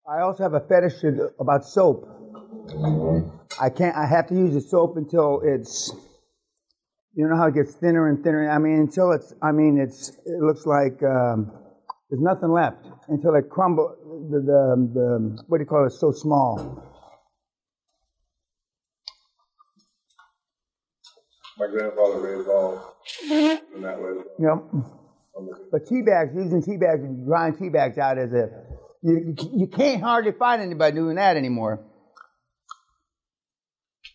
I also have a fetish about soap. I have to use the soap until it's, you know how it gets thinner and thinner? I mean, until it looks like there's nothing left, until it crumbles, the what do you call it, so small. My grandfather raised all in that way. Yep. But tea bags, using tea bags, drying tea bags out as a, you can't hardly find anybody doing that anymore.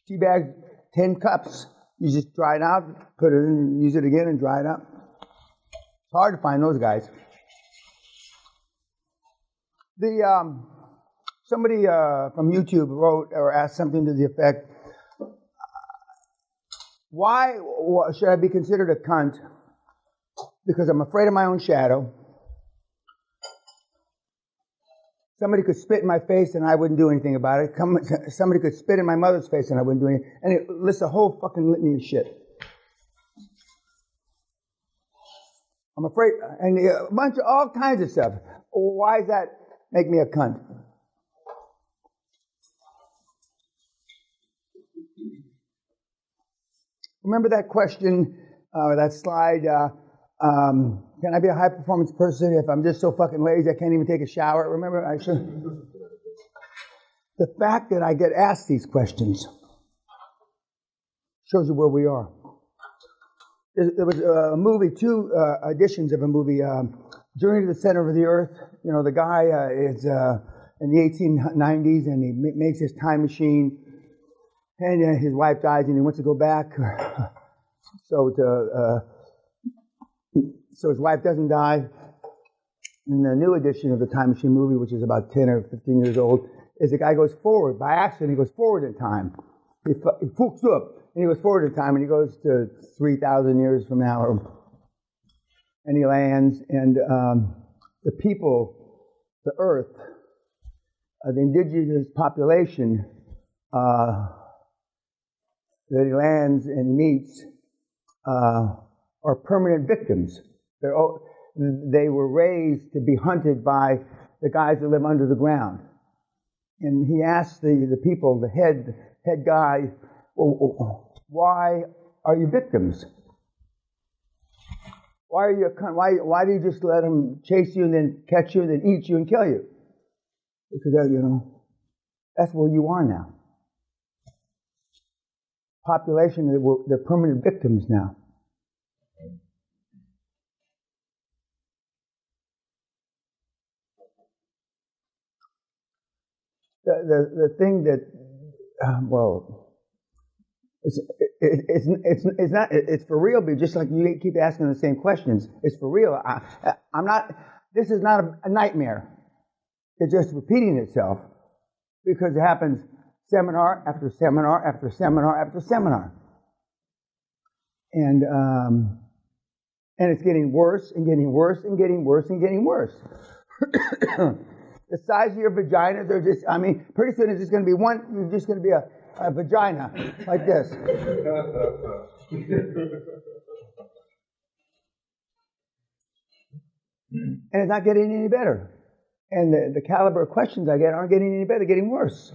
Tea bags, 10 cups, you just dry it out, put it in, use it again and dry it up. It's hard to find those guys. Somebody from YouTube wrote or asked something to the effect, why should I be considered a cunt? Because I'm afraid of my own shadow. Somebody could spit in my face and I wouldn't do anything about it. Somebody could spit in my mother's face and I wouldn't do anything. And it lists a whole fucking litany of shit. I'm afraid, and a bunch of all kinds of stuff. Why does that make me a cunt? Remember that question, that slide, can I be a high-performance person if I'm just so fucking lazy I can't even take a shower? Remember? The fact that I get asked these questions shows you where we are. There was a movie, two editions of a movie, Journey to the Center of the Earth. You know, the guy is in the 1890s and he makes his time machine and his wife dies and he wants to go back. So his wife doesn't die. And the new edition of the Time Machine movie, which is about 10 or 15 years old, is the guy goes forward. By accident, he goes forward in time. He fucks up, and he goes forward in time, and he goes to 3,000 years from now. And he lands, and the people, the earth, the indigenous population that he lands and meets are permanent victims. They were raised to be hunted by the guys that live under the ground. And he asked the people, the head guy, well, why are you victims? Why are you a cunt? Why do you just let them chase you and then catch you and then eat you and kill you? Because, that's where you are now. Population, they're permanent victims now. The thing that, it's for real, but just like you keep asking the same questions, it's for real. This is not a nightmare. It's just repeating itself because it happens seminar after seminar after seminar after seminar. And it's getting worse and getting worse and getting worse and getting worse. The size of your vagina, pretty soon it's just going to be you're just going to be a vagina like this. And it's not getting any better. And the caliber of questions I get aren't getting any better, they're getting worse.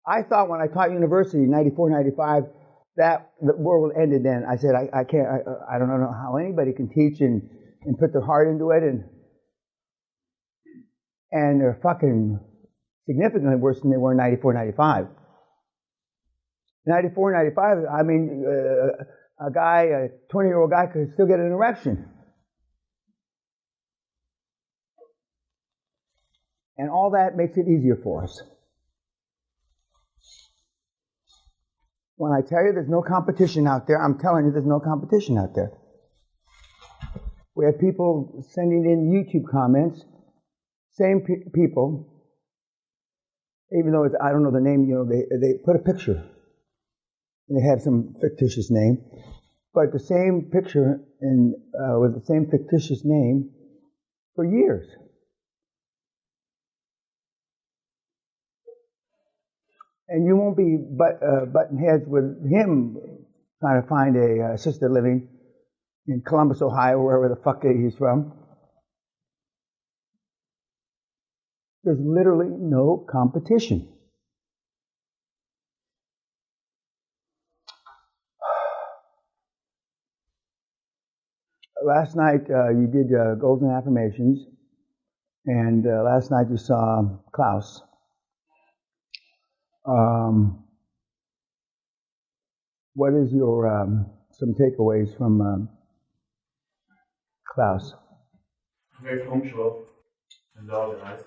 I thought when I taught university in 94, 95, that the world ended then. I said, I can't, I don't know how anybody can teach and put their heart into it, and they're fucking significantly worse than they were in 94, 95. 94, 95, a 20-year-old guy could still get an erection. And all that makes it easier for us. When I tell you there's no competition out there, I'm telling you there's no competition out there. We have people sending in YouTube comments, same people, even though I don't know the name, they put a picture. And they have some fictitious name, but the same picture with the same fictitious name for years. And you won't be butting heads with him trying to find a assisted living in Columbus, Ohio, wherever the fuck he's from. There's literally no competition. Last night you did Golden Affirmations, and last night you saw Klaus. What is your some takeaways from Klaus? Very punctual and organized.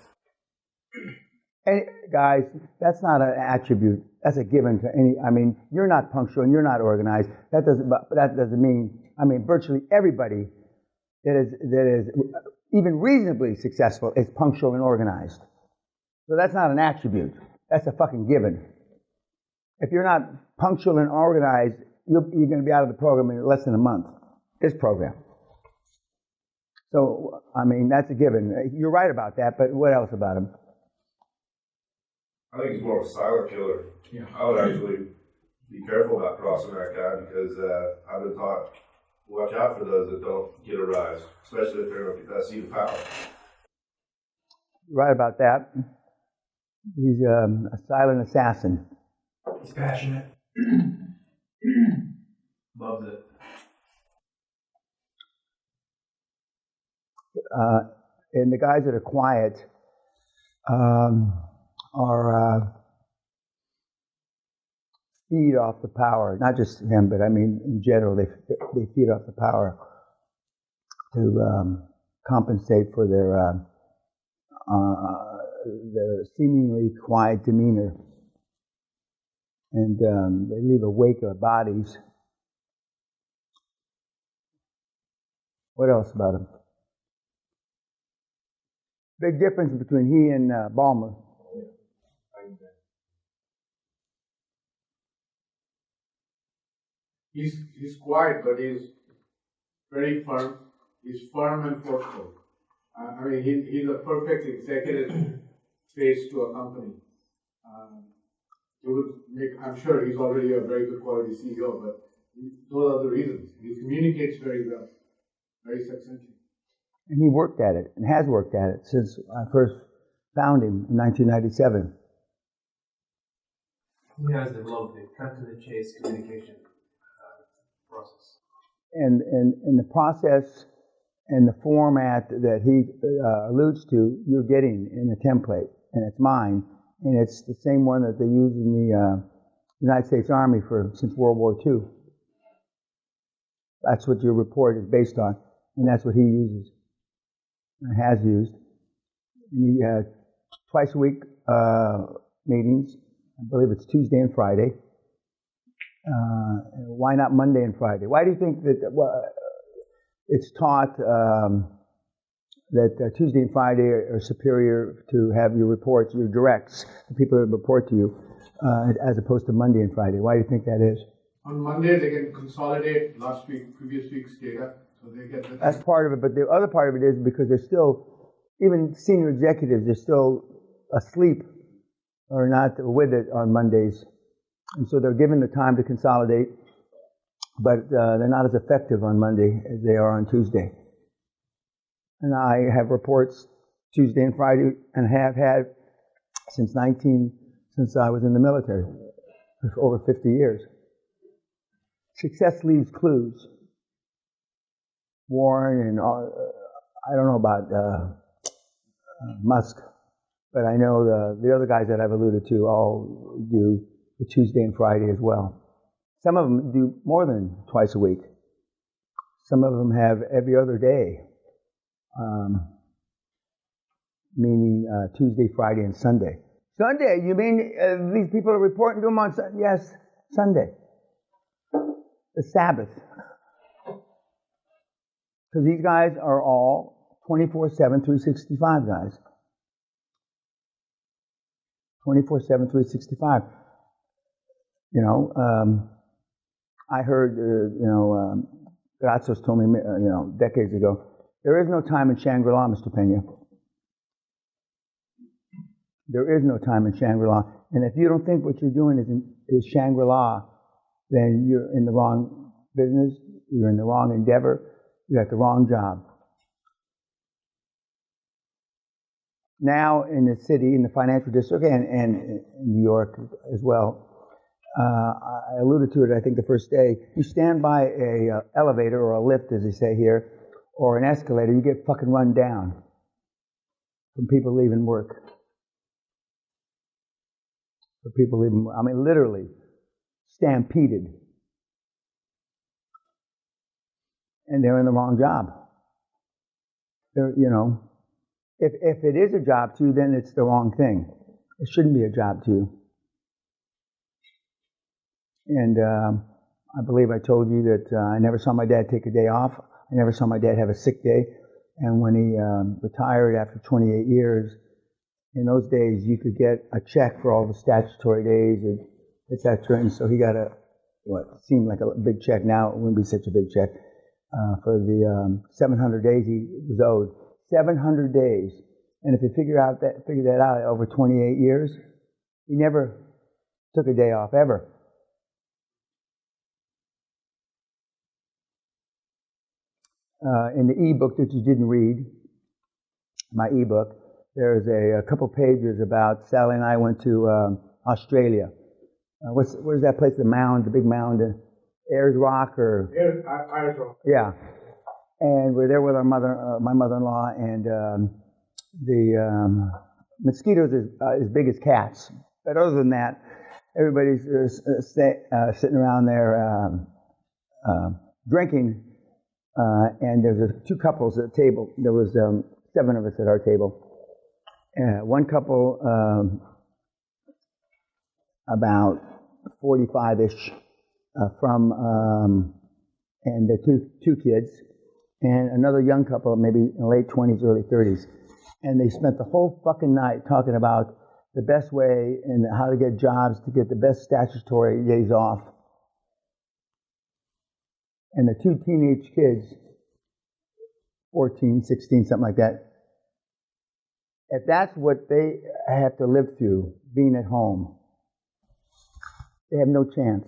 And guys, that's not an attribute. That's a given to any. I mean, you're not punctual and you're not organized. That doesn't mean. I mean, virtually everybody that is even reasonably successful is punctual and organized. So that's not an attribute. That's a fucking given. If you're not punctual and organized, you're going to be out of the program in less than a month. This program. So, I mean, that's a given. You're right about that, but what else about him? I think he's more of a silent killer. Yeah. I would actually be careful about crossing that guy because I've been taught, watch out for those that don't get a rise, especially if they're at that seat of power. You're right about that. He's a silent assassin. He's passionate. Loves it. And the guys that are quiet are feed off the power. Not just him, but I mean in general, they feed off the power to compensate for their seemingly quiet demeanor, and they leave a wake of bodies. What else about him? Big difference between he and Ballmer. He's quiet, but he's very firm. He's firm and forceful. I mean, he's a perfect executive face to a company. It would make, I'm sure he's already a very good quality CEO, but those are the reasons. He communicates very well, very succinctly. And he worked at it, and has worked at it since I first found him in 1997. He has developed a cut-to-the-chase communication process. And the process and the format that he alludes to, you're getting in the template, and it's mine, and it's the same one that they use in the United States Army since World War II. That's what your report is based on, and that's what he uses. Has used. He twice a week meetings. I believe it's Tuesday and Friday. Why not Monday and Friday? Why do you think that it's taught that Tuesday and Friday are superior to have your reports, your directs, the people that report to you, as opposed to Monday and Friday? Why do you think that is? On Monday, they can consolidate previous week's data. So they get That's part of it, but the other part of it is because they're still, even senior executives, they're still asleep or not with it on Mondays. And so they're given the time to consolidate, but they're not as effective on Monday as they are on Tuesday. And I have reports Tuesday and Friday, and have had since I was in the military, for over 50 years. Success leaves clues. Warren and I don't know about Musk, but I know the other guys that I've alluded to all do the Tuesday and Friday as well. Some of them do more than twice a week. Some of them have every other day, meaning Tuesday, Friday, and Sunday. Sunday, you mean these people are reporting to them on Sunday? Yes, Sunday. The Sabbath. Because these guys are all 24/7, 365 guys. 24/7, 365. You know, I heard, Grazos told me, decades ago, there is no time in Shangri-La, Mr. Peña. There is no time in Shangri-La. And if you don't think what you're doing is Shangri-La, then you're in the wrong business, you're in the wrong endeavor, you got the wrong job. now in the city, in the financial district, and in New York as well, I alluded to it, I think, the first day. You stand by a elevator or a lift, as they say here, or an escalator, you get fucking run down from people leaving work. For people leaving, I mean, literally stampeded. And they're in the wrong job. They're, you know, if it is a job to you, then it's the wrong thing. It shouldn't be a job to you. And I believe I told you that I never saw my dad take a day off. I never saw my dad have a sick day. And when he retired after 28 years, in those days you could get a check for all the statutory days, etc. And so he got what seemed like a big check. Now it wouldn't be such a big check for the 700 days he was owed. 700 days. And if you figure that out over 28 years, he never took a day off ever. In the e-book that you didn't read, my e-book, there's a couple pages about Sally and I went to Australia. Where's that place? The mound, the big mound, Ayers Rock or? Ayers Rock. Yeah. And we're there with our my mother-in-law, and the mosquitoes as big as cats. But other than that, everybody's sitting around there drinking. And there's two couples at the table. There was 7 of us at our table. One couple, about 45-ish, and their two kids, and another young couple, maybe in late 20s, early 30s. And they spent the whole fucking night talking about the best way and how to get jobs to get the best statutory days off. And the 2 teenage kids, 14, 16, something like that, if that's what they have to live through, being at home, they have no chance.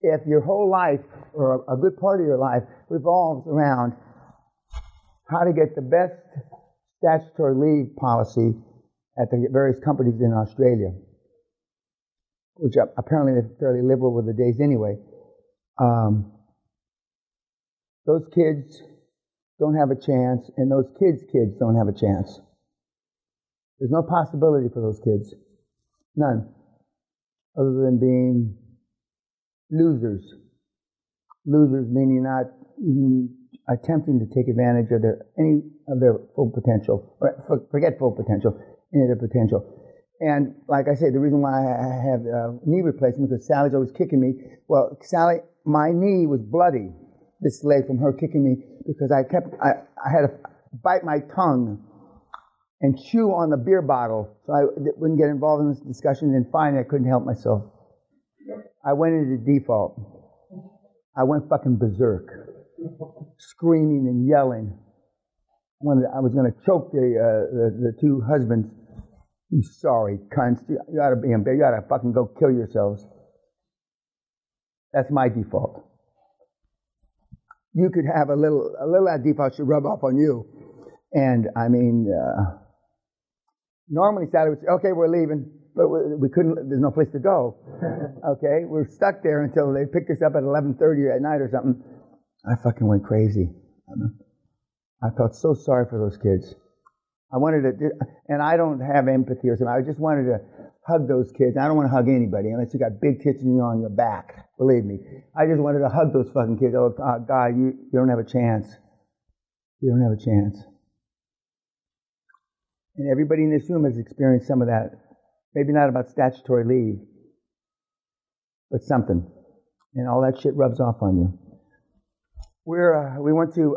If your whole life, or a good part of your life, revolves around how to get the best statutory leave policy at the various companies in Australia, which apparently they're fairly liberal with the days anyway, those kids don't have a chance, and those kids' kids don't have a chance. There's no possibility for those kids. None. Other than being losers. Losers meaning not even attempting to take advantage of any of their full potential. Or forget full potential, any of their potential. And like I say, the reason why I have knee replacement, because Sally's always kicking me. Well, Sally, my knee was bloody, this leg, from her kicking me, because I had to bite my tongue and chew on the beer bottle so I wouldn't get involved in this discussion, and finally I couldn't help myself. I went into default. I went fucking berserk, screaming and yelling. I was going to choke the 2 husbands. You sorry cunts. You ought to be in bed. You ought to fucking go kill yourselves. That's my default. You could have a little of that default should rub off on you. And I mean, normally Sally would say, okay, we're leaving, but we couldn't, there's no place to go. Okay, we're stuck there until they picked us up at 11:30 at night or something. I fucking went crazy. I felt so sorry for those kids. I wanted to, and I don't have empathy or something. I just wanted to hug those kids. I don't want to hug anybody unless you got big tits and you're on your back. Believe me. I just wanted to hug those fucking kids. Oh, God, you don't have a chance. You don't have a chance. And everybody in this room has experienced some of that. Maybe not about statutory leave, but something. And all that shit rubs off on you. We went to,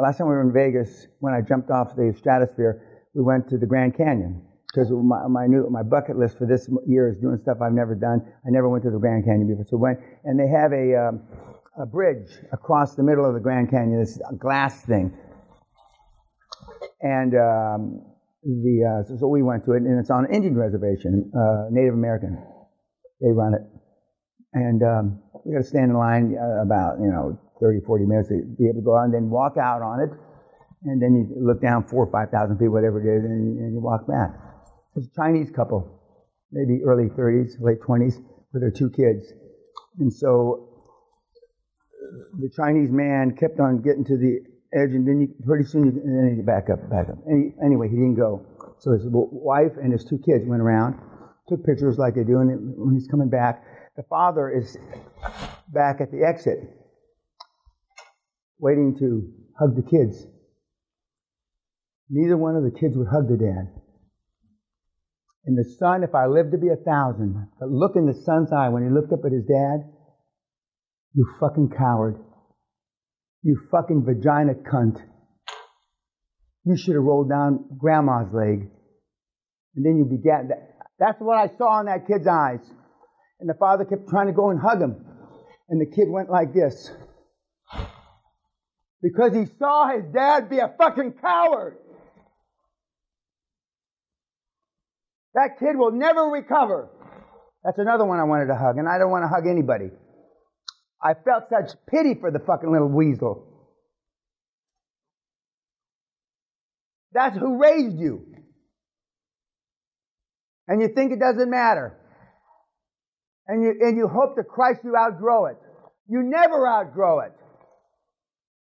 last time we were in Vegas, when I jumped off the stratosphere, we went to the Grand Canyon. Because my bucket list for this year is doing stuff I've never done. I never went to the Grand Canyon before. So we went, and they have a bridge across the middle of the Grand Canyon, this glass thing. And so we went to it, and it's on an Indian reservation, Native American. They run it. And you got to stand in line about 30, 40 minutes to be able to go out and then walk out on it. And then you look down, 4,000 or 5,000 people, whatever it is, and you walk back. It's a Chinese couple, maybe early 30s, late 20s, with their 2 kids. And so the Chinese man kept on getting to the edge, and then pretty soon, and then you back up. Anyway, he didn't go. So his wife and his 2 kids went around, took pictures like they do, and when he's coming back, the father is back at the exit, waiting to hug the kids. Neither one of the kids would hug the dad. And the son, if I lived to be 1,000, but look in the son's eye when he looked up at his dad, you fucking coward. You fucking vagina cunt. You should have rolled down grandma's leg. And then you began. That's what I saw in that kid's eyes. And the father kept trying to go and hug him. And the kid went like this. Because he saw his dad be a fucking coward. That kid will never recover. That's another one I wanted to hug. And I don't want to hug anybody. I felt such pity for the fucking little weasel. That's who raised you. And you think it doesn't matter. And you hope to Christ you outgrow it. You never outgrow it.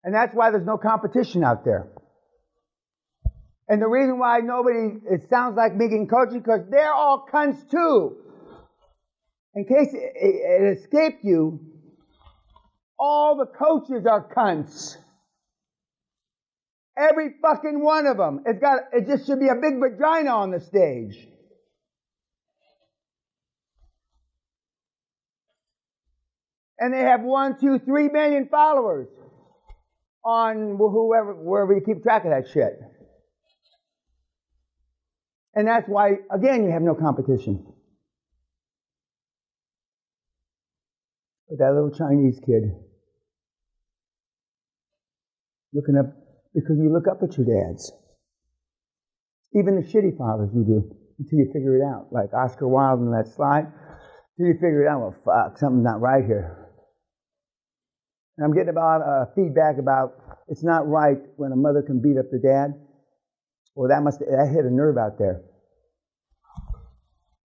And that's why there's no competition out there. And the reason why it sounds like me getting coaching, because they're all cunts too. In case it escaped you, all the coaches are cunts. Every fucking one of them. It just should be a big vagina on the stage. And they have 1, 2, 3 million followers on wherever you keep track of that shit. And that's why, again, you have no competition. But that little Chinese kid, looking up, because you look up at your dads. Even the shitty fathers you do, until you figure it out. Like Oscar Wilde in that slide, until you figure it out, well, fuck, something's not right here. And I'm getting about feedback about it's not right when a mother can beat up the dad. Well, that hit a nerve out there.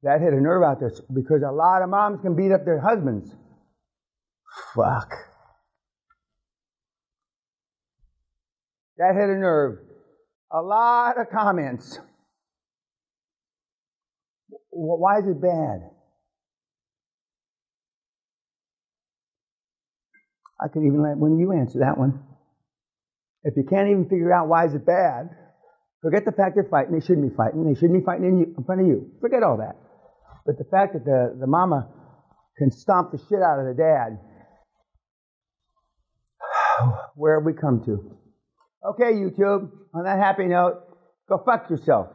That hit a nerve out there because a lot of moms can beat up their husbands. Fuck. That hit a nerve. A lot of comments. Why is it bad? I could even let one of you answer that one. If you can't even figure out why is it bad, forget the fact they're fighting. They shouldn't be fighting. They shouldn't be fighting in front of you. Forget all that. But the fact that the mama can stomp the shit out of the dad, where have we come to? Okay, YouTube, on that happy note, go fuck yourself.